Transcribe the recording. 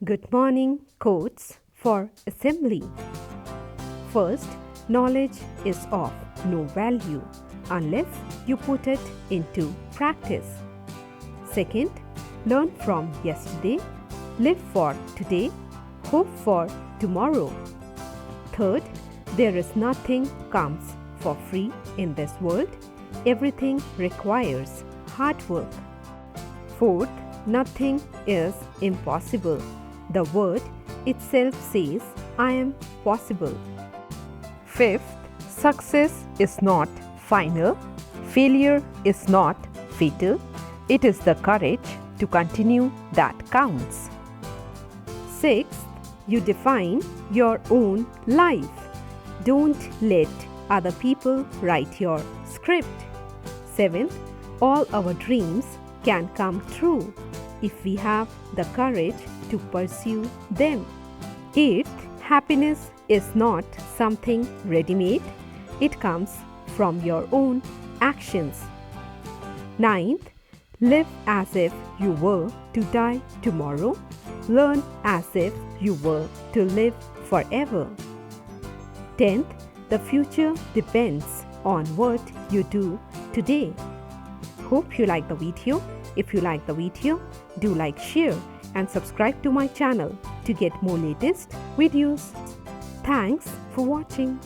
Good morning quotes for assembly. First, knowledge is of no value unless you put it into practice. Second, learn from yesterday, live for today, hope for tomorrow. Third, there is nothing comes for free in this world. Everything requires hard work. Fourth, nothing is impossible. The word itself says, I am possible. Fifth, success is not final. Failure is not fatal. It is the courage to continue that counts. Sixth, you define your own life. Don't let other people write your script. Seventh, all our dreams can come true if we have the courage to pursue them. Eighth, happiness is not something ready-made. It comes from your own actions. Ninth, live as if you were to die tomorrow. Learn as if you were to live forever. 10th, the future depends on what you do today. Hope you like the video. If you like the video, do like, share and subscribe to my channel to get more latest videos. Thanks for watching.